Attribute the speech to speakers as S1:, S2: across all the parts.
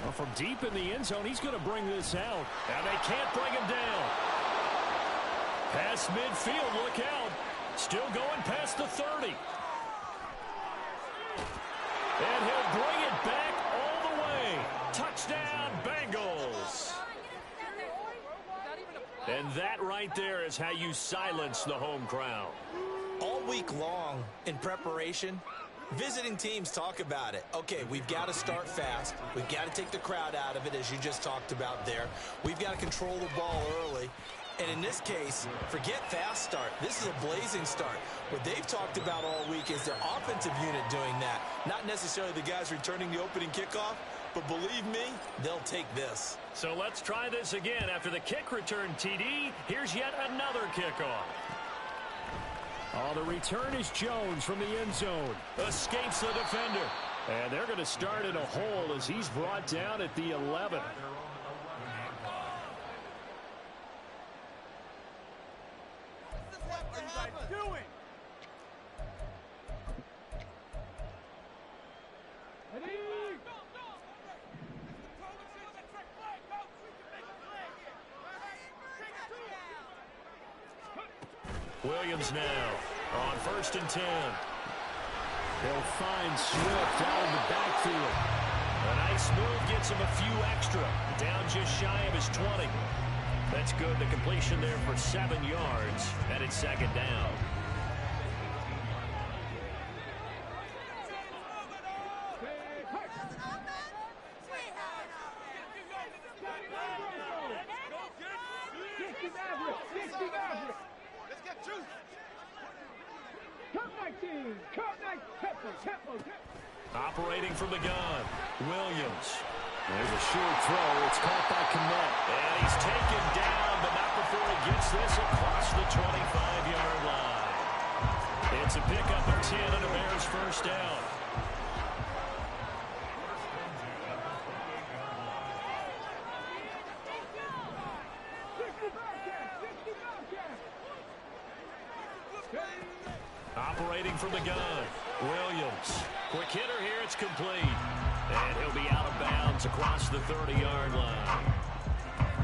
S1: Well, from deep in the end zone, he's going to bring this out. And they can't bring him down. Past midfield, look out. Still going past the 30. And he'll bring it back all the way. Touchdown, Bengals. And that right there is how you silence the home crowd.
S2: All week long in preparation, visiting teams talk about it. Okay, we've got to start fast. We've got to take the crowd out of it, as you just talked about there. We've got to control the ball early. And in this case, forget fast start. This is a blazing start. What they've talked about all week is their offensive unit doing that. Not necessarily the guys returning the opening kickoff, but believe me, they'll take this.
S1: So let's try this again. After the kick return TD, here's yet another kickoff. Oh, the return is Jones from the end zone. Escapes the defender. And they're going to start in a hole as he's brought down at the 11. Williams now on 1st and 10. They'll find Swift out of the backfield. A nice move gets him a few extra. Down just shy of his 20. That's good. The completion there for 7 yards. And it's 2nd down. Operating from the gun, Williams. There's a short throw. It's caught by Kmet. And he's taken down, but not before he gets this across the 25-yard line. It's a pickup of 10 and a Bears first down. Operating from the gun, Williams. Quick hitter here, it's complete. And he'll be out of bounds across the 30-yard line.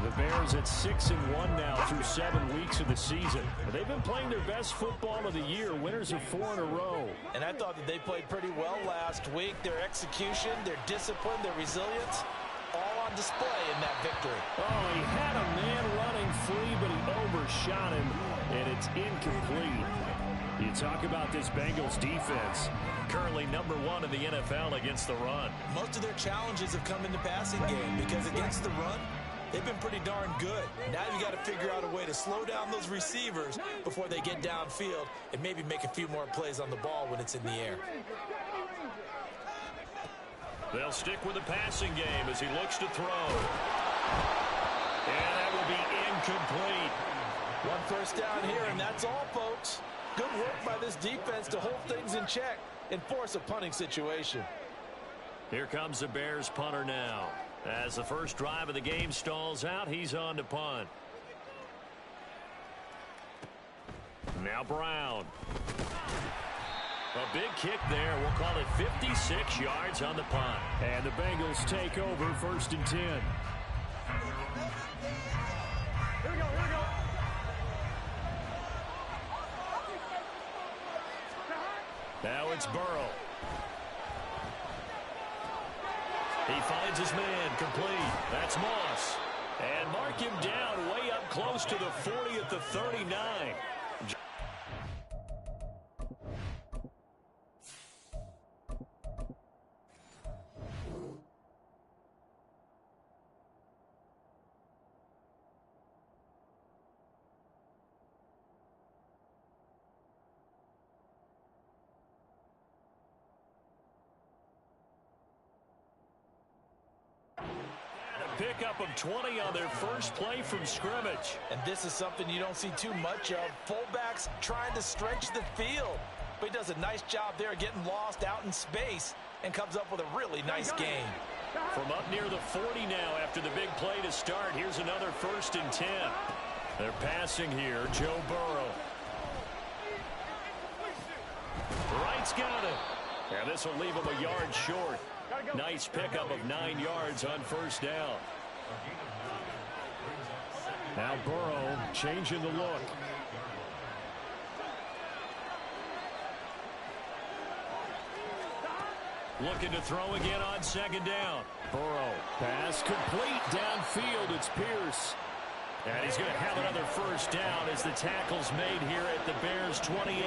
S1: The Bears at 6-1 now through 7 weeks of the season. They've been playing their best football of the year, winners of 4 in a row.
S2: And I thought that they played pretty well last week. Their execution, their discipline, their resilience, all on display in that victory.
S1: Oh, he had a man running free, but he overshot him, and it's incomplete. You talk about this Bengals defense. Currently number 1 in the NFL against the run.
S2: Most of their challenges have come in the passing game because against the run, they've been pretty darn good. Now you got to figure out a way to slow down those receivers before they get downfield and maybe make a few more plays on the ball when it's in the air.
S1: They'll stick with the passing game as he looks to throw. And that will be incomplete.
S2: 1 first down here, and that's all, folks. Good work by this defense to hold things in check and force a punting situation.
S1: Here comes the Bears punter now. As the first drive of the game stalls out, he's on to punt. Now Brown. A big kick there. We'll call it 56 yards on the punt. And the Bengals take over 1st and 10.
S3: Here we go, here we go.
S1: Now it's Burrow. He finds his man, complete. That's Moss. And mark him down way up close to the 40 at the 39. Pickup of 20 on their first play from scrimmage.
S2: And this is something you don't see too much of. Fullbacks trying to stretch the field. But he does a nice job there getting lost out in space and comes up with a really nice game.
S1: From up near the 40 now after the big play to start. Here's another 1st and 10. They're passing here. Joe Burrow. Wright's got it. And this will leave him a yard short.
S3: Gotta
S1: Nice pickup of 9 yards on first down. Now Burrow changing the look. Looking to throw again on second down. Burrow, pass complete downfield. It's Pierce. And he's going to have another first down as the tackle's made here at the Bears 28.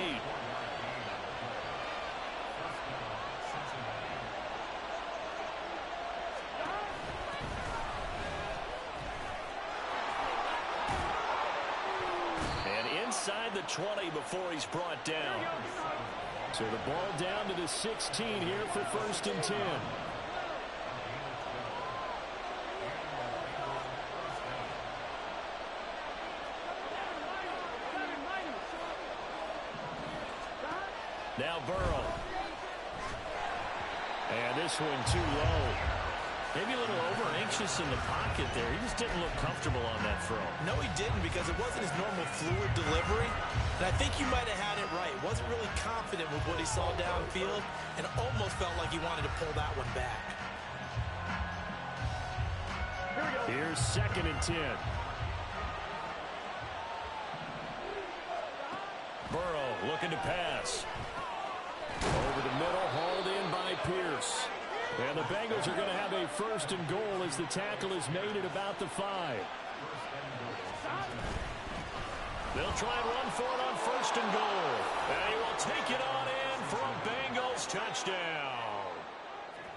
S1: And inside the 20 before he's brought down. So the ball down to the 16 here for 1st and 10. Now Burrow. And this one too low. Maybe a little over-anxious in the pocket there. He just didn't look comfortable on that throw.
S2: No, he didn't, because it wasn't his normal fluid delivery. And I think you might have had it right. Wasn't really confident with what he saw downfield and almost felt like he wanted to pull that one back.
S1: Here's 2nd and 10. Burrow looking to pass. Over the middle, hauled in by Pierce. And the Bengals are going to have a 1st and goal as the tackle is made at about the 5. They'll try and run for it on 1st and goal. And he will take it on in for a Bengals touchdown.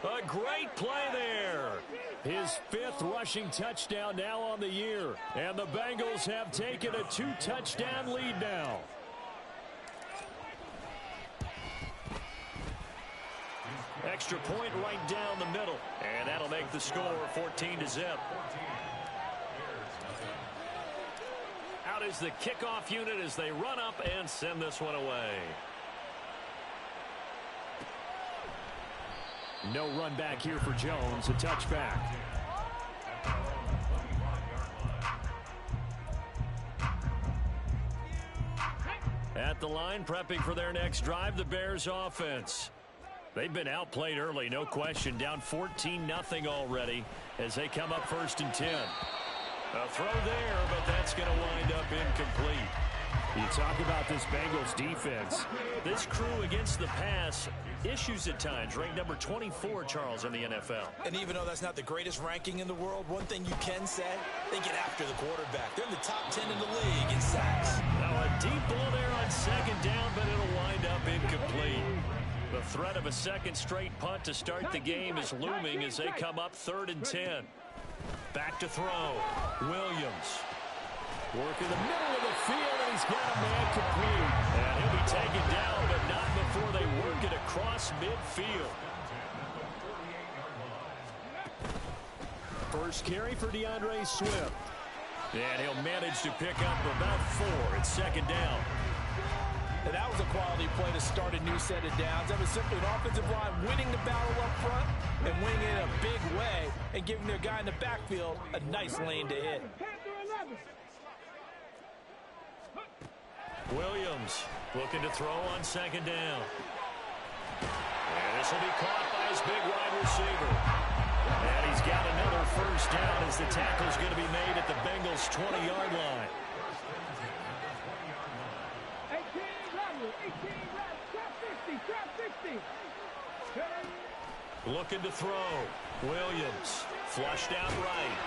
S1: A great play there. His 5th rushing touchdown now on the year. And the Bengals have taken a 2-touchdown lead now. Extra point right down the middle. And that'll make the score 14-0. Out is the kickoff unit as they run up and send this one away. No run back here for Jones. A touchback. At the line, prepping for their next drive, the Bears offense. They've been outplayed early, no question. Down 14-0 already as they come up 1st and 10. A throw there, but that's going to wind up incomplete. You talk about this Bengals defense. This crew against the pass, issues at times. Ranked number 24, Charles, in the NFL.
S2: And even though that's not the greatest ranking in the world, one thing you can say, they get after the quarterback. They're in the top 10 in the league in sacks.
S1: Now a deep ball there on second down, but it'll wind up incomplete. The threat of a second straight punt to start the game is looming as they come up 3rd and 10. Back to throw. Williams. Work in the middle of the field, and he's got a man complete. And he'll be taken down, but not before they work it across midfield. First carry for DeAndre Swift. And he'll manage to pick up about 4 at 2nd down.
S2: And that was a quality play to start a new set of downs. That was simply an offensive line winning the battle up front and winning it in a big way and giving their guy in the backfield a nice lane to hit.
S1: Williams looking to throw on 2nd down. And this will be caught by his big wide receiver. And he's got another first down as the tackle's going to be made at the Bengals' 20-yard line. Looking to throw. Williams flushed out right.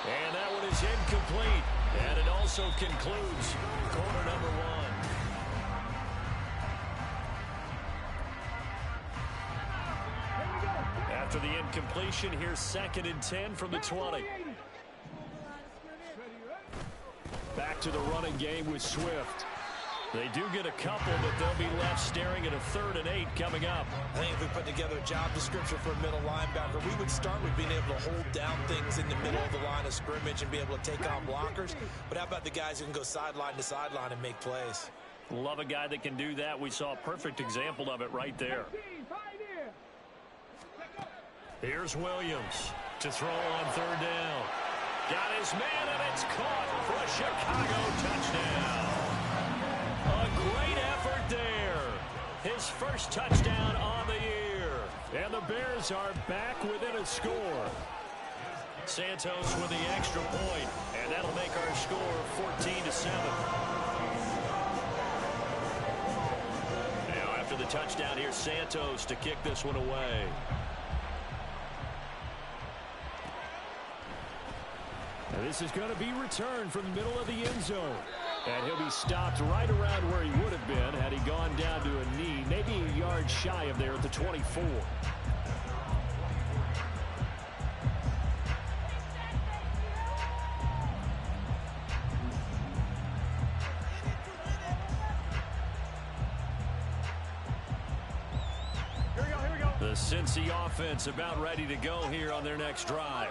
S1: And that one is incomplete. And it also concludes quarter number 1. After the incompletion, here's 2nd and 10 from the 20. Back to the running game with Swift. They do get a couple, but they'll be left staring at a 3rd and 8 coming up.
S2: I think if we put together a job description for a middle linebacker, we would start with being able to hold down things in the middle of the line of scrimmage and be able to take on blockers. But how about the guys who can go sideline to sideline and make plays?
S1: Love a guy that can do that. We saw a perfect example of it right there. Here's Williams to throw on 3rd down. Got his man, and it's caught for a Chicago touchdown. A great effort there. His first touchdown on the year. And the Bears are back within a score. Santos with the extra point, and that'll make our score 14-7. Now after the touchdown, here's Santos to kick this one away. Now this is going to be returned from the middle of the end zone. And he'll be stopped right around where he would have been had he gone down to a knee, maybe a yard shy of there at the 24. The Cincy offense about ready to go here on their next drive.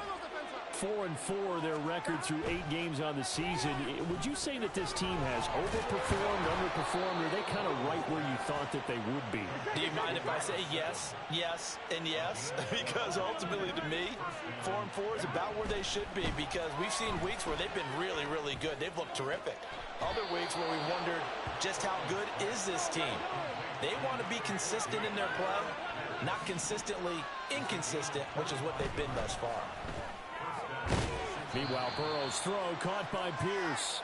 S1: 4-4 their record through 8 games on the season. Would you say that this team has overperformed, underperformed, or are they kind of right where you thought that they would be?
S2: Do you mind if I say yes, yes, and yes? Because ultimately to me, 4-4 is about where they should be, because we've seen weeks where they've been really, really good. They've looked terrific. Other weeks where we wondered just how good is this team. They want to be consistent in their play, not consistently inconsistent, which is what they've been thus far.
S1: Meanwhile, Burrow's throw caught by Pierce.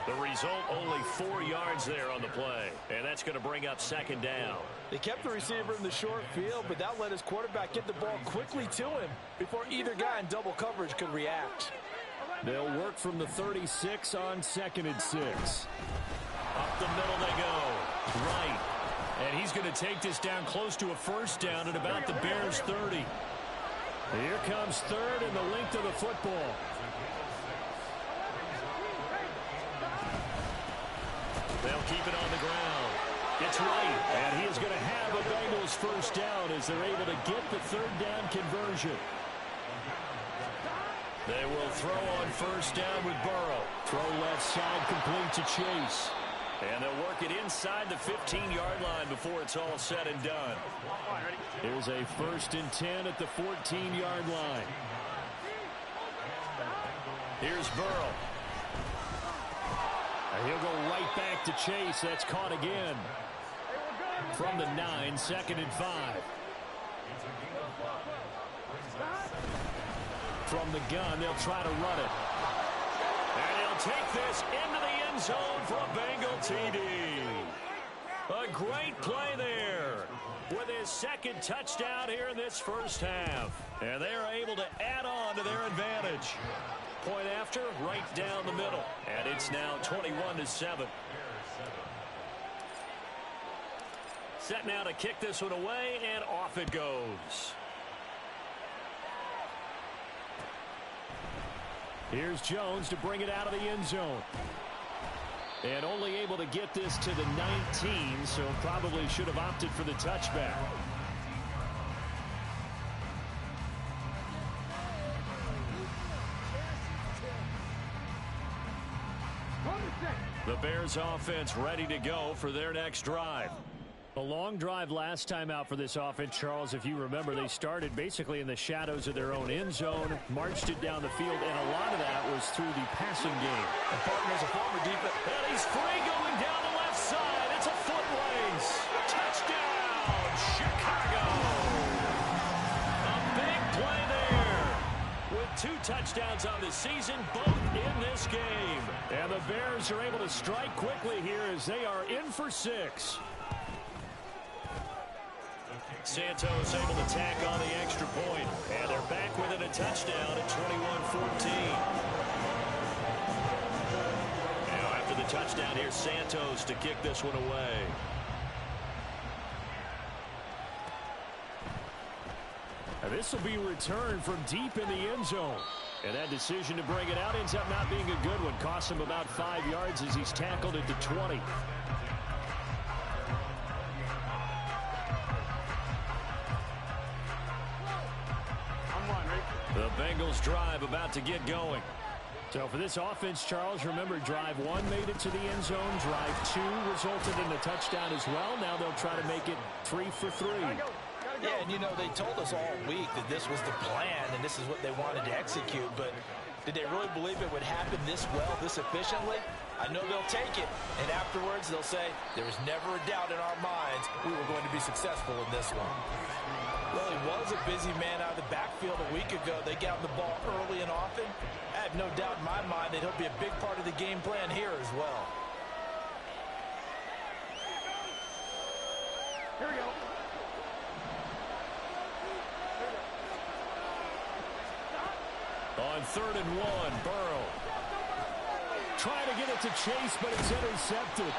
S1: The result, only 4 yards there on the play. And that's going to bring up second down.
S2: They kept the receiver in the short field, but that let his quarterback get the ball quickly to him before either guy in double coverage could react.
S1: They'll work from the 36 on 2nd and 6. Up the middle they go. Right. And he's going to take this down close to a first down at about the Bears' 30. Here comes third and the length of the football. They'll keep it on the ground. It's right, and he is going to have a Bengals first down as they're able to get the third down conversion. They will throw on first down with Burrow. Throw left side complete to Chase. And they'll work it inside the 15-yard line before it's all said and done. Here's a 1st and 10 at the 14-yard line. Here's Burrow. And he'll go right back to Chase. That's caught again. From the 9, 2nd and 5. From the gun, they'll try to run it. And he'll take this into the end zone for a Bengal TD. A great play there with his 2nd touchdown here in this first half. And they are able to add on to their advantage. Point after, right down the middle. And it's now 21-7. Set now to kick this one away, and off it goes. Here's Jones to bring it out of the end zone. And only able to get this to the 19, so probably should have opted for the touchback. The Bears offense ready to go for their next drive. A long drive last time out for this offense, Charles. If you remember, they started basically in the shadows of their own end zone, marched it down the field, and a lot of that was through the passing game.
S2: And partner's a former defense.
S1: And he's free going down the left side. It's a foot race. Touchdown, Chicago. A big play there. With 2 touchdowns on the season, both in this game. And the Bears are able to strike quickly here as they are in for 6. Santos able to tack on the extra point, and they're back within a touchdown at 21-14. Now after the touchdown, here's Santos to kick this one away. And this will be returned from deep in the end zone. And that decision to bring it out ends up not being a good one. Costs him about 5 yards as he's tackled at the 20. The Bengals drive about to get going. So for this offense, Charles, remember drive 1 made it to the end zone. Drive 2 resulted in a touchdown as well. Now they'll try to make it 3 for 3.
S2: Yeah, and you know, they told us all week that this was the plan and this is what they wanted to execute, but did they really believe it would happen this well, this efficiently? I know they'll take it, and afterwards they'll say, there was never a doubt in our minds we were going to be successful in this one. Well, he was a busy man out of the backfield a week ago. They got him the ball early and often. I have no doubt in my mind that he'll be a big part of the game plan here as well.
S3: Here we go.
S1: On 3rd and 1, Burrow. Trying to get it to Chase, but it's intercepted.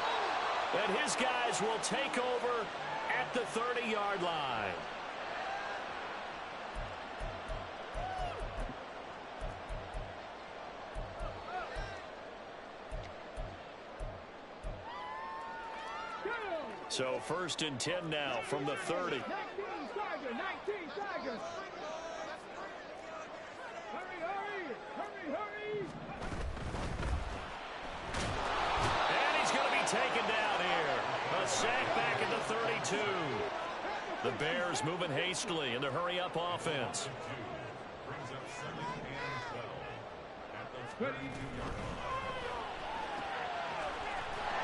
S1: And his guys will take over at the 30-yard line. So 1st and 10 now from the 30.
S3: 19 Tigers, 19 Tigers. Hurry, hurry, hurry, hurry.
S1: And he's going to be taken down here. A sack back at the 32. The Bears moving hastily in the hurry-up offense.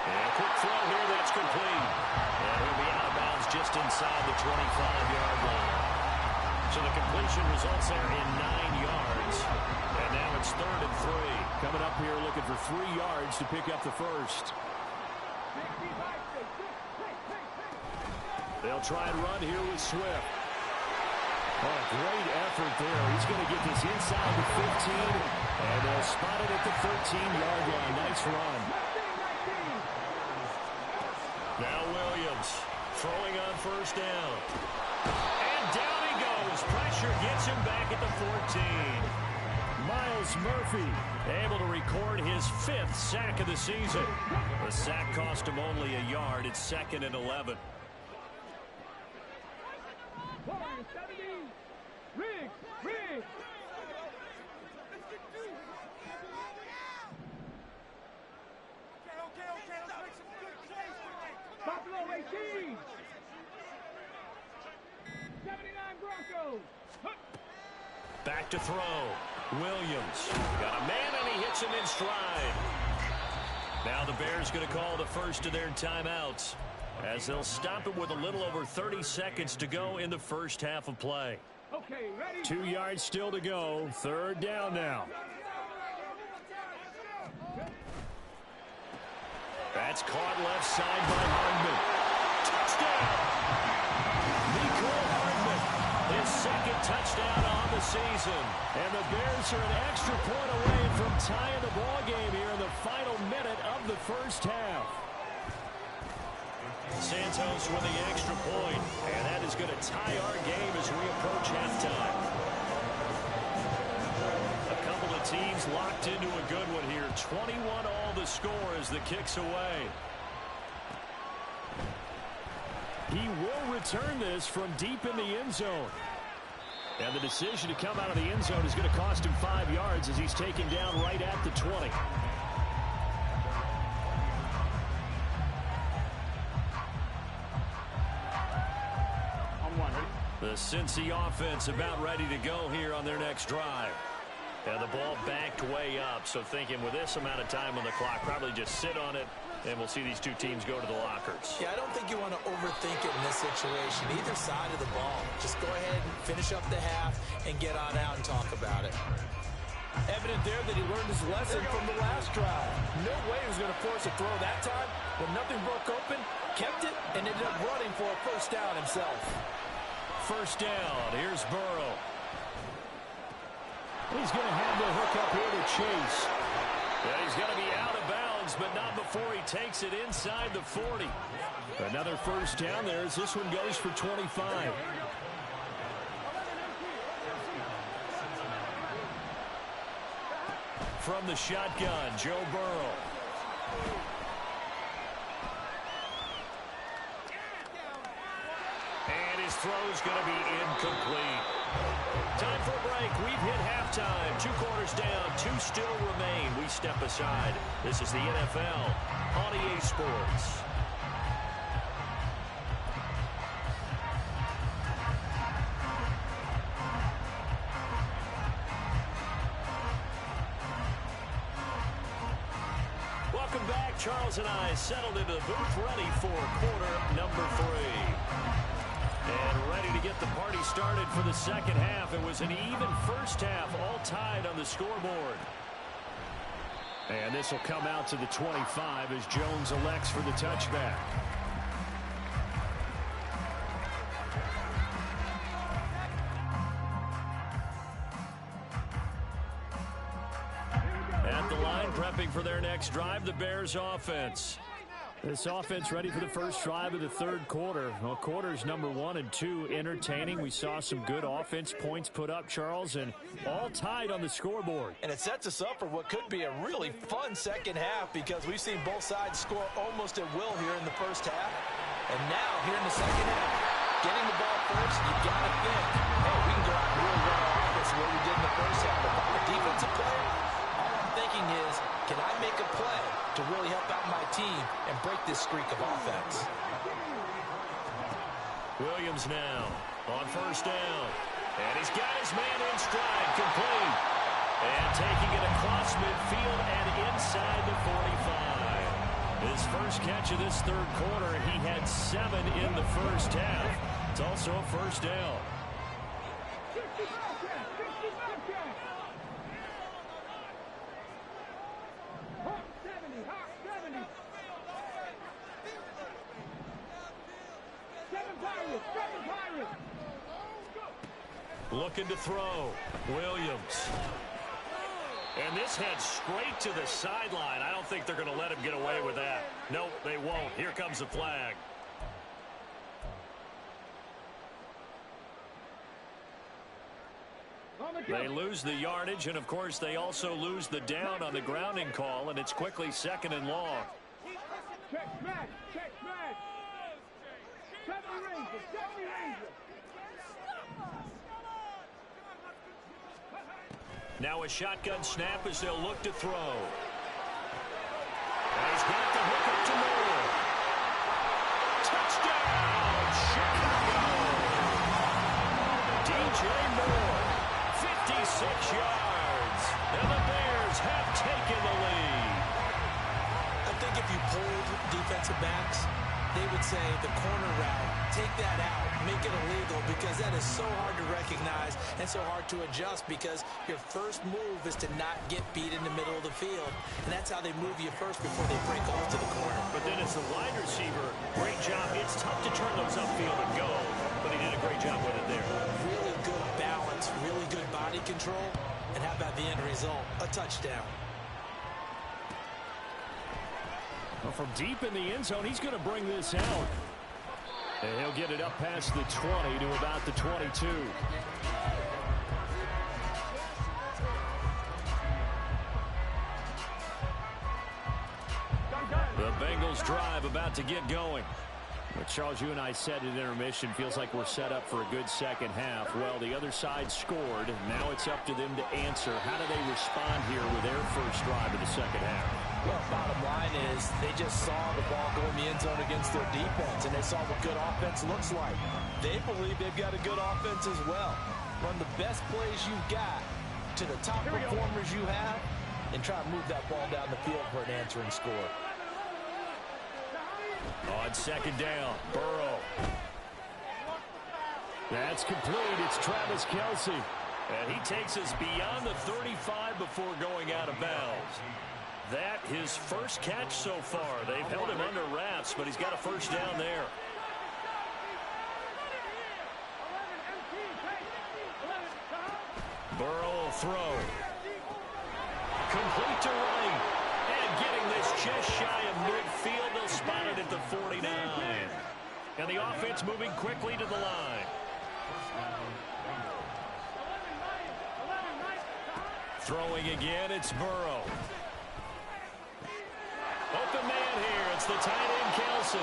S1: And a quick throw here, that's complete. And he'll be out of bounds just inside the 25-yard line. So the completion results there in 9 yards. And now it's 3rd and 3.
S4: Coming up here looking for 3 yards to pick up the first.
S1: They'll try and run here with Swift.
S4: Oh, great effort there. He's going to get this inside the 15, and they'll spot it at the 13-yard line. Nice run.
S1: Now Williams throwing on 1st down. And down he goes. Pressure gets him back at the 14. Miles Murphy able to record his 5th sack of the season. The sack cost him only a yard. It's 2nd and 11.
S3: Riggs. Buffalo 18. 79 Broncos.
S1: Back to throw. Williams got a man, and he hits him in stride. Now the Bears going to call the first of their timeouts, as they'll stop it with a little over 30 seconds to go in the first half of play.
S3: Okay, ready?
S4: 2 yards still to go. 3rd down now.
S1: That's caught left side by Hardman. Touchdown! Nicole Hardman, his 2nd touchdown on the season.
S4: And the Bears are an extra point away from tying the ball game here in the final minute of the first half.
S1: Santos with the extra point, and that is going to tie our game as we approach halftime. A couple of teams locked into a good one here. 21 all the score as the kick's away.
S4: He will return this from deep in the end zone. And the decision to come out of the end zone is going to cost him 5 yards as he's taken down right at the 20.
S1: The Cincy offense about ready to go here on their next drive. And the ball backed way up, so thinking with this amount of time on the clock, probably just sit on it, and we'll see these two teams go to the lockers.
S2: Yeah, I don't think you want to overthink it in this situation. Either side of the ball. Just go ahead and finish up the half and get on out and talk about it.
S5: Evident there that he learned his lesson from the last drive. No way he was going to force a throw that time. When nothing broke open, kept it, and ended up running for a 1st down himself.
S1: 1st down. Here's Burrow.
S4: He's going to have the hook up here to Chase.
S1: Yeah, he's going to be out of bounds, but not before he takes it inside the 40.
S4: Another 1st down there as this one goes for 25.
S1: From the shotgun, Joe Burrow. And his throw's going to be incomplete. Time for a break. We've hit halftime. 2 quarters down. 2 still remain. We step aside. This is the NFL on EA Sports. Welcome back. Charles and I settled into the booth ready for quarter number 3.
S4: And ready to get the party started for the second half. It was an even first half, all tied on the scoreboard. And this will come out to the 25 as Jones elects for the touchback. At the line, prepping for their next drive, the Bears offense. This offense ready for the first drive of the third quarter. Well, quarters number 1 and 2 entertaining. We saw some good offense points put up, Charles, and all tied on the scoreboard.
S5: And it sets us up for what could be a really fun second half because we've seen both sides score almost at will here in the first half. And now, here in the second half, getting the ball first, you've got to think, hey, we can go out and really run our offense the way we did in the first half. If I'm a defensive player, all I'm thinking is, can I make a play to really help out my team and break this streak of offense?
S4: Williams now on first down. And he's got his man in stride, complete. And taking it across midfield and inside the 45. His first catch of this third quarter, he had 7 in the first half. It's also a first down.
S3: 7 Pirates!
S4: Looking to throw. Williams. And this heads straight to the sideline. I don't think they're going to let him get away with that. Nope, they won't. Here comes the flag. They lose the yardage, and of course they also lose the down on the grounding call, and it's quickly 2nd and long.
S3: Check smash! 70 Rangers!
S4: Now a shotgun snap as they'll look to throw. And he's got the hook up to Moore. Touchdown, Chicago! DJ Moore, 56 yards. And the Bears have taken the lead.
S2: I think if you polled defensive backs, they would say the corner route, take that out, make it illegal, because that is so hard to recognize and so hard to adjust because your first move is to not get beat in the middle of the field. And that's how they move you first before they break off to the corner.
S4: But then as the wide receiver, great job. It's tough to turn those upfield and go, but he did a great job with it there.
S2: Really good balance, really good body control. And how about the end result? A touchdown.
S4: Well, from deep in the end zone, he's going to bring this out. And he'll get it up past the 20 to about the 22. The Bengals drive about to get going. But Charles, you and I said at intermission, feels like we're set up for a good second half. Well, the other side scored. Now it's up to them to answer. How do they respond here with their first drive of the second half?
S5: Well, bottom line is they just saw the ball go in the end zone against their defense, and they saw what good offense looks like. They believe they've got a good offense as well. Run the best plays you've got to the top performers you have, and try to move that ball down the field for an answering score.
S4: On second down, Burrow. That's complete. It's Travis Kelce. And he takes us beyond the 35 before going out of bounds. That his first catch so far. They've held him under wraps, but he's got a first down there. Burrow will throw. Complete to right. And getting this just shy of midfield. They'll spot it at the 49. And the offense moving quickly to the line. Throwing again, it's Burrow. Open man here. It's the tight end, Kelce.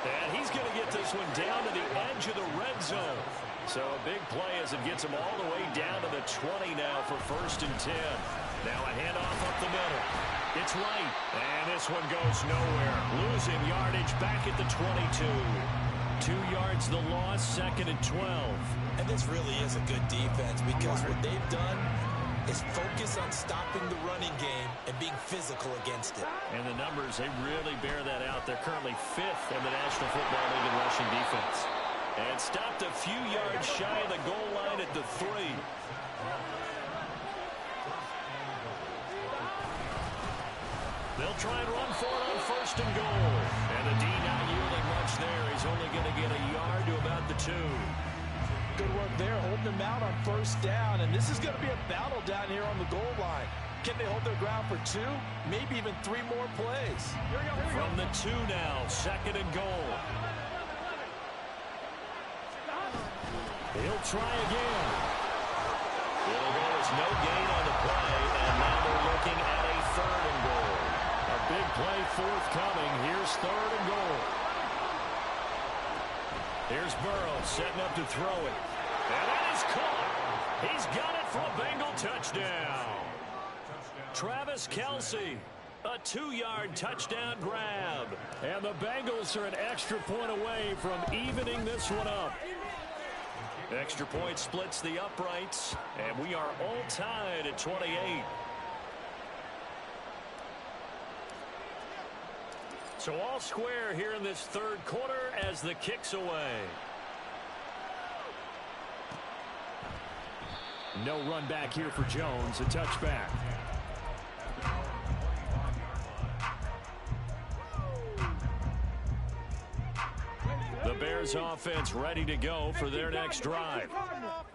S4: And he's going to get this one down to the edge of the red zone. So a big play as it gets him all the way down to the 20 now for 1st and 10. Now a handoff up the middle. It's right. And this one goes nowhere. Losing yardage back at the 22. 2 yards the loss, 2nd and 12.
S2: And this really is a good defense because what they've done is focus on stopping the running game and being physical against it.
S4: And the numbers, they really bear that out. They're currently 5th in the National Football League in rushing defense.
S1: And stopped a few yards shy of the goal line at the 3. They'll try and run for it on 1st and goal. And the D not yielding much there. He's only going to get a yard to about the 2.
S5: Good work there, holding them out on 1st down. And this is going to be a battle down here on the goal line. Can they hold their ground for 2? Maybe even 3 more plays.
S1: From the 2 now, 2nd and goal. He'll try again. It'll go as no gain on the play, and now they're looking at a 3rd and goal. A big play forthcoming. Here's 3rd and goal. Here's Burrow setting up to throw it. And it is caught. He's got it for a Bengal touchdown. Travis Kelce, a 2-yard touchdown grab. And the Bengals are an extra point away from evening this one up. Extra point splits the uprights, and we are all tied at 28. So all square here in this 3rd quarter as the kick's away.
S4: No run back here for Jones, a touchback.
S1: The Bears offense ready to go for their next drive.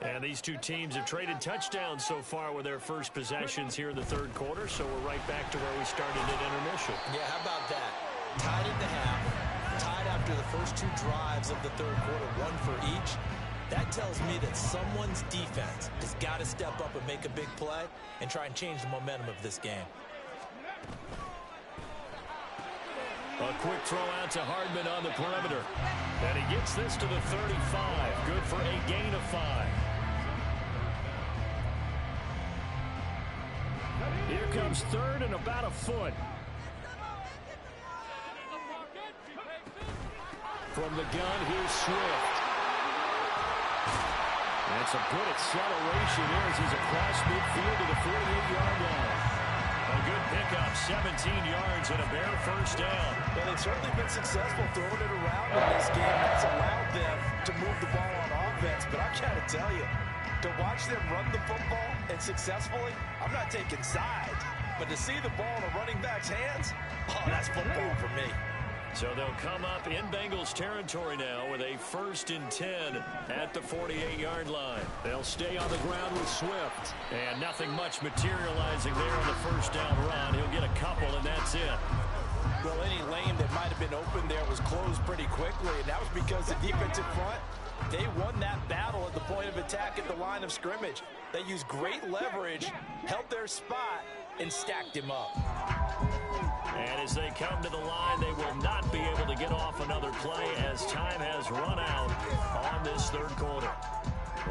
S1: And these two teams have traded touchdowns so far with their first possessions here in the 3rd quarter, so we're right back to where we started at intermission.
S2: Yeah, how about that? Tied at the half, tied after the first 2 drives of the 3rd quarter, 1 for each. That tells me that someone's defense has got to step up and make a big play and try and change the momentum of this game.
S1: A quick throw out to Hardman on the perimeter. And he gets this to the 35. Good for a gain of 5.
S4: Here comes 3rd and about a foot.
S1: From the gun, here's Swift. And some good acceleration here as he's across midfield to the 48-yard line. A good pickup, 17 yards and a Bear 1st down.
S5: Well, they've certainly been successful throwing it around in this game. That's allowed them to move the ball on offense. But I got to tell you, to watch them run the football and successfully, I'm not taking sides. But to see the ball in a running back's hands, oh, that's football for me.
S1: So they'll come up in Bengals territory now with a 1st and 10 at the 48-yard line. They'll stay on the ground with Swift. And nothing much materializing there on the 1st down run. He'll get a couple, and that's it.
S5: Well, any lane that might have been open there was closed pretty quickly, and that was because the defensive front, they won that battle at the point of attack at the line of scrimmage. They used great leverage, held their spot, and stacked him up.
S1: And as they come to the line, they will not be able to get off another play as time has run out on this 3rd quarter.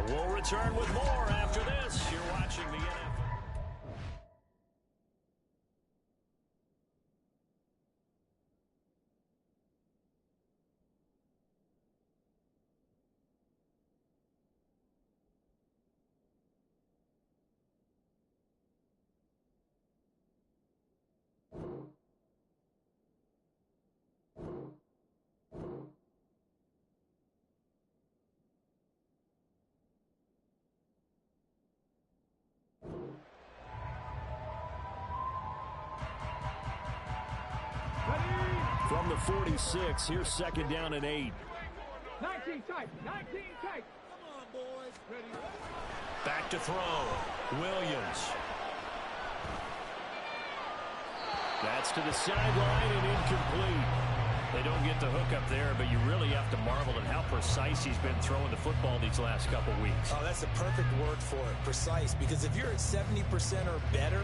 S1: We'll return with more after this. You're watching the NFL. From the 46, here's 2nd down and 8.
S3: 19 tight, 19 tight. Come on, boys. Ready.
S1: Back to throw. Williams. That's to the sideline and incomplete. They don't get the hook up there, but you really have to marvel at how precise he's been throwing the football these last couple weeks.
S2: Oh, that's the perfect word for it, precise, because if you're at 70% or better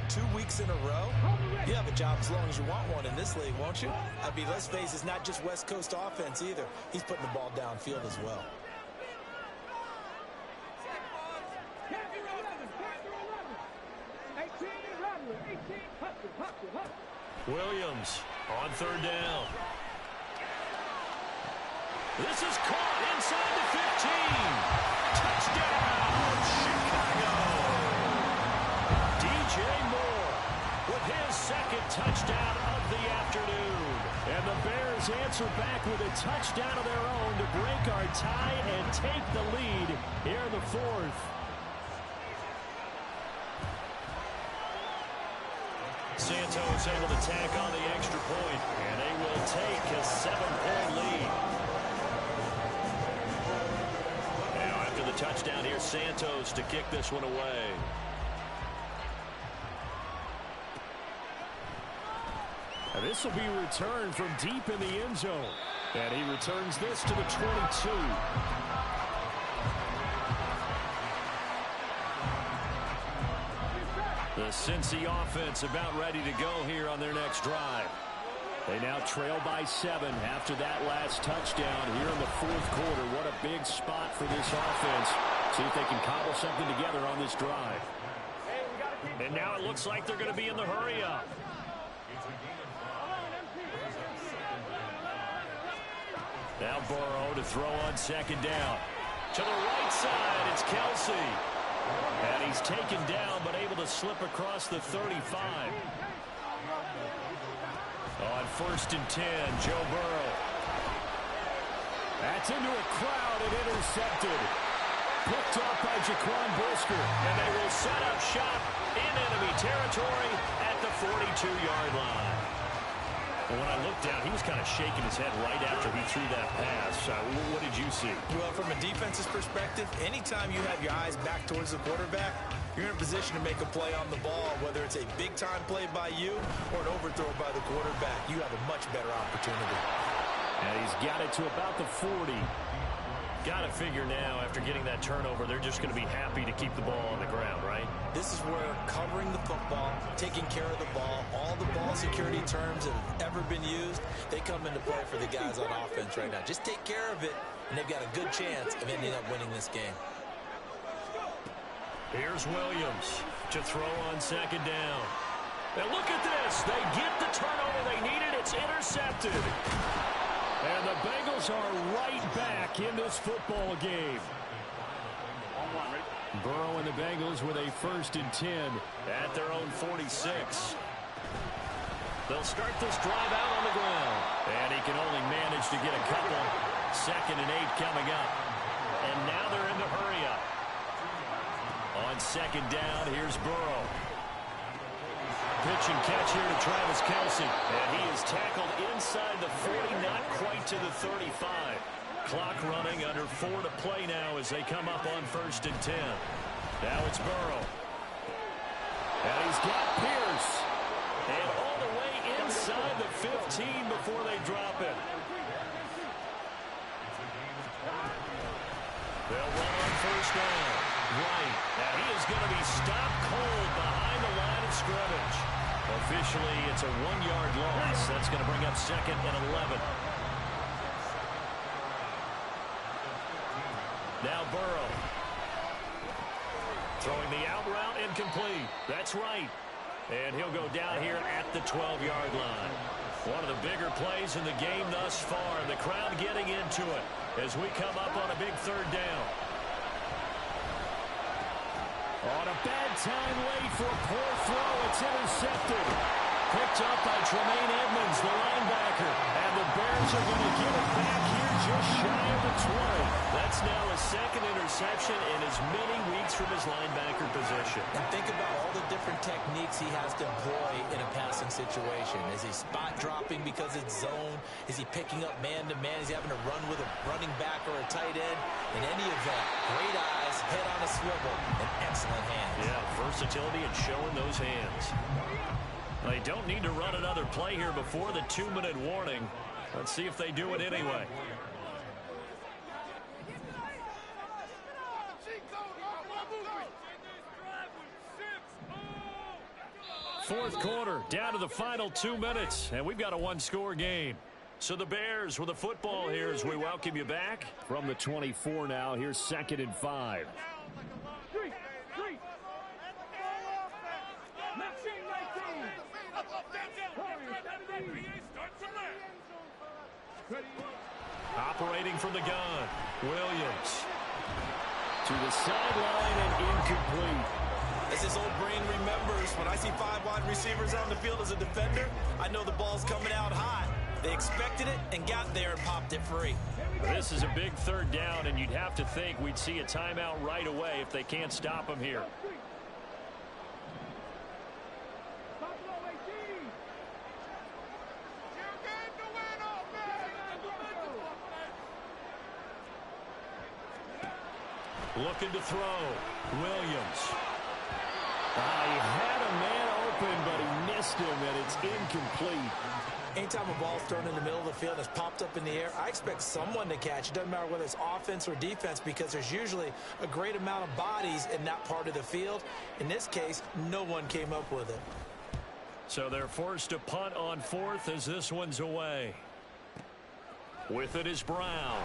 S2: 2 weeks in a row, you have a job as long as you want one in this league, won't you? I mean, let's face it, it's not just West Coast offense either. He's putting the ball downfield as well.
S1: Williams on 3rd down. This is caught inside the 15. Touchdown, Chicago. DJ Moore with his 2nd touchdown of the afternoon. And the Bears Bengals answer back with a touchdown of their own to break our tie and take the lead here in the fourth. Santos able to tack on the extra point, and they will take a 7-point lead. Now after the touchdown, here's Santos to kick this one away. This will be returned from deep in the end zone. And he returns this to the 22. The Cincy offense about ready to go here on their next drive. They now trail by 7 after that last touchdown here in the fourth quarter. What a big spot for this offense. See if they can cobble something together on this drive. And now it looks like they're going to be in the hurry-up. Now Burrow to throw on second down. To the right side, it's Kelsey. And he's taken down, but able to slip across the 35. On 1st and 10, Joe Burrow. That's into a crowd and intercepted. Picked up by Jaquan Brisker. And they will set up shop in enemy territory at the 42-yard line. Well, when I looked down, he was kind of shaking his head right after he threw that pass. What did you see?
S2: Well, from a defense's perspective, anytime you have your eyes back towards the quarterback, you're in a position to make a play on the ball, whether it's a big-time play by you or an overthrow by the quarterback. You have a much better opportunity.
S1: And he's got it to about the 40. Got to figure now, after getting that turnover, they're just going to be happy to keep the ball on the ground, right?
S2: This is where covering the football, taking care of the ball, all the ball security terms that have ever been used, they come into play for the guys on offense right now. Just take care of it, and they've got a good chance of ending up winning this game.
S1: Here's Williams to throw on second down. And look at this. They get the turnover they needed. It's intercepted. And the Bengals are right back in this football game. Burrow and the Bengals with a 1st and 10 at their own 46. They'll start this drive out on the ground. And he can only manage to get a couple. 2nd and 8 coming up. And now they're in the hurry-up. On second down, here's Burrow. Pitch and catch here to Travis Kelsey. And he is tackled inside the 40, not quite to the 35. Clock running, under 4 to play now as they come up on 1st and 10. Now it's Burrow. And he's got Pierce. And all the way inside the 15 before they drop it. They'll run on 1st down. Right. Now he is going to be stopped cold behind the line of scrimmage. Officially, it's a 1-yard loss. That's going to bring up 2nd and 11. Now Burrow. Throwing the out route incomplete. That's right. And he'll go down here at the 12-yard line. One of the bigger plays in the game thus far. And the crowd getting into it as we come up on a big 3rd down. On a bad time late for a poor throw. It's intercepted. Picked up by Tremaine Edmonds, the linebacker. And the Bears are going to get it back here just shy of the 20. That's now a 2nd interception in as many weeks from his linebacker position.
S2: And think about all the different techniques he has to employ in a passing situation. Is he spot dropping because it's zone? Is he picking up man-to-man? Is he having to run with a running back or a tight end? In any event, great eyes, head on a swivel, and excellent hands.
S1: Yeah, versatility and showing those hands. They don't need to run another play here before the 2-minute warning. Let's see if they do it anyway. Fourth quarter, down to the final 2 minutes, and we've got a 1-score game. So the Bears with the football here as we welcome you back from the 24 now. Here's 2nd and 5. Operating from the gun, Williams. To the sideline and incomplete.
S2: As his old brain remembers, when I see 5 wide receivers on the field as a defender, I know the ball's coming out hot. They expected it and got there and popped it free.
S1: This is a big third down, and you'd have to think we'd see a timeout right away if they can't stop them here. Looking to throw. Williams. He had a man open, but he missed him, and it's incomplete.
S2: Anytime a ball's thrown in the middle of the field and it's popped up in the air, I expect someone to catch. It doesn't matter whether it's offense or defense because there's usually a great amount of bodies in that part of the field. In this case, no one came up with it.
S1: So they're forced to punt on fourth as this one's away. With it is Brown.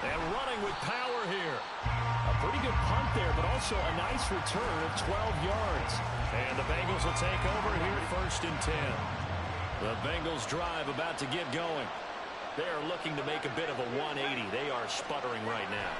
S1: And running with power here. A pretty good punt there, but also a nice return of 12 yards. And the Bengals will take over here first and 10. The Bengals drive about to get going. They are looking to make a bit of a 180. They are sputtering right now.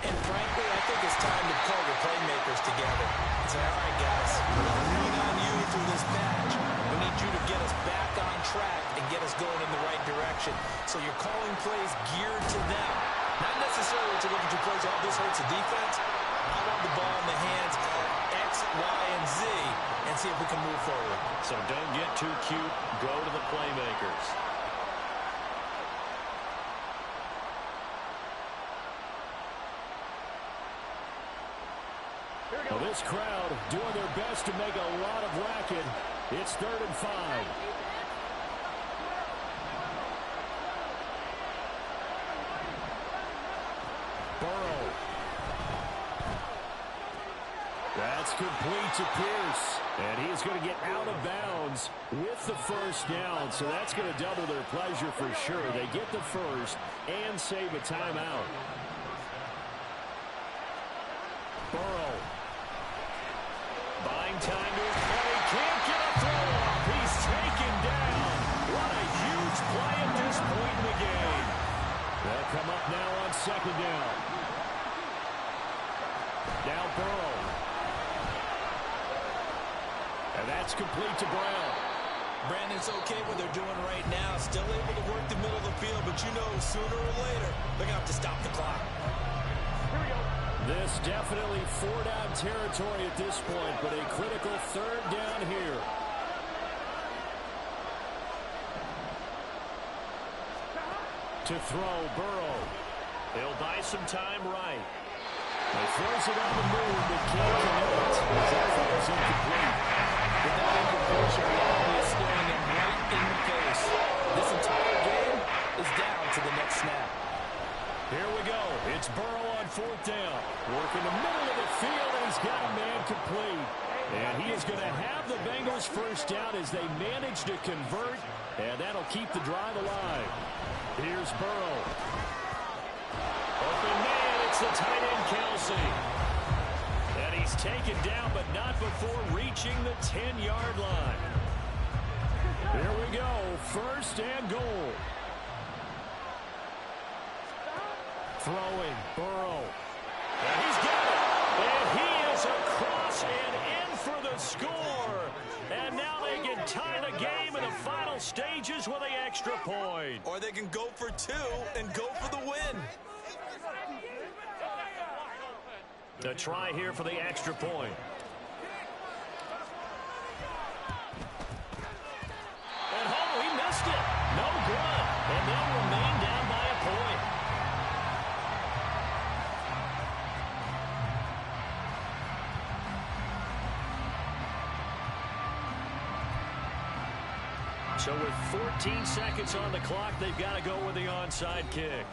S2: And frankly, I think it's time to call your playmakers together and say, all right, guys, we're leaning on you through this patch. We need you to get us back on track and get us going in the right direction. So you're calling plays geared to them. Not necessarily to look at your plays, oh, this hurts the defense. I want the ball in the hands of X, Y, and Z and see if we can move forward.
S1: So don't get too cute. Go to the playmakers. Well, this crowd doing their best to make a lot of racket. It's 3rd and 5. Burrow. That's complete to Pierce. And he's going to get out of bounds with the first down. So that's going to double their pleasure for sure. They get the first and save a timeout. Burrow. Buying time to his play. Can't get a throw off. He's taken down. What a huge play at this point in the game. They'll come up now on 2nd down. Now Burrow. And that's complete to Brown.
S2: Brandon, it's okay what they're doing right now. Still able to work the middle of the field, but you know sooner or later they're going to have to stop the clock.
S1: This definitely 4-down territory at this point, but a critical 3rd down here. To throw, Burrow. He'll buy some time right. He throws it on the move, but can't connect. That was incomplete.
S2: With that incompletion, reality is staring him right in the face. This entire game is down to the next snap.
S1: Here we go. It's Burrow on 4th down. Working the middle of the field, and he's got a man complete. And he is going to have the Bengals first down as they manage to convert, and that'll keep the drive alive. Here's Burrow. Open man, it's the tight end, Kelsey. And he's taken down, but not before reaching the 10-yard line. Here we go, 1st and goal. Throwing, Burrow. And he's got it. And he is across and in for the score. And now they can tie the game in the final stages with the extra point.
S2: Or they can go for 2 and go for the win.
S1: The try here for the extra point. And he missed it. No good. And they'll remain down by a point. So with 14 seconds on the clock, they've got to go with the onside kick.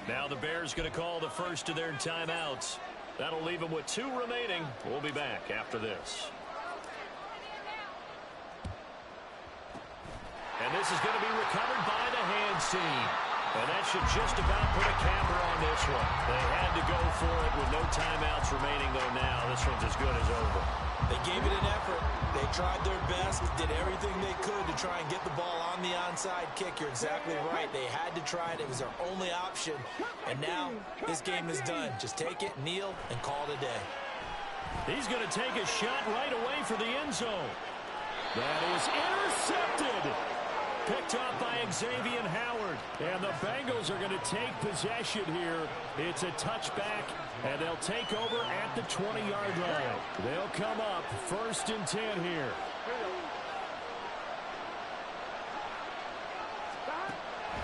S1: Now the Bears going to call the first of their timeouts. That'll leave them with 2 remaining. We'll be back after this. And this is going to be recovered by the hands team. And that should just about put a capper on this one. They had to go for it with no timeouts remaining, though now. This one's as good as over.
S2: They gave it an effort. They tried their best, did everything they could to try and get the ball on the onside kick. You're exactly right. They had to try it. It was their only option. And now this game is done. Just take it, kneel, and call it a day.
S1: He's going to take a shot right away for the end zone. That is intercepted. Picked up by Xavier Howard. And the Bengals are going to take possession here. It's a touchback, and they'll take over at the 20-yard line. They'll come up 1st and 10 here.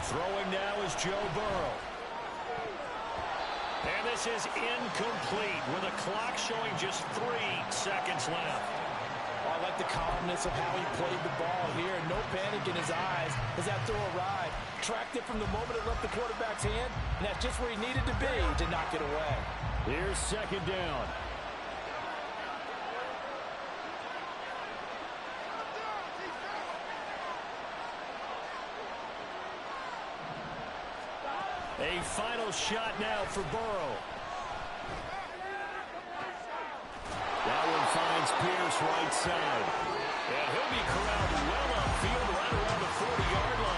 S1: Throwing now is Joe Burrow. And this is incomplete with a clock showing just 3 seconds left.
S5: I like the calmness of how he played the ball here. No panic in his eyes as that throw arrived. Tracked it from the moment it left the quarterback's hand, and that's just where he needed to be to knock it away.
S1: Here's 2nd down. A final shot now for Burrow. That one finds Pierce right side. And he'll be corralled well upfield right around the 40-yard line.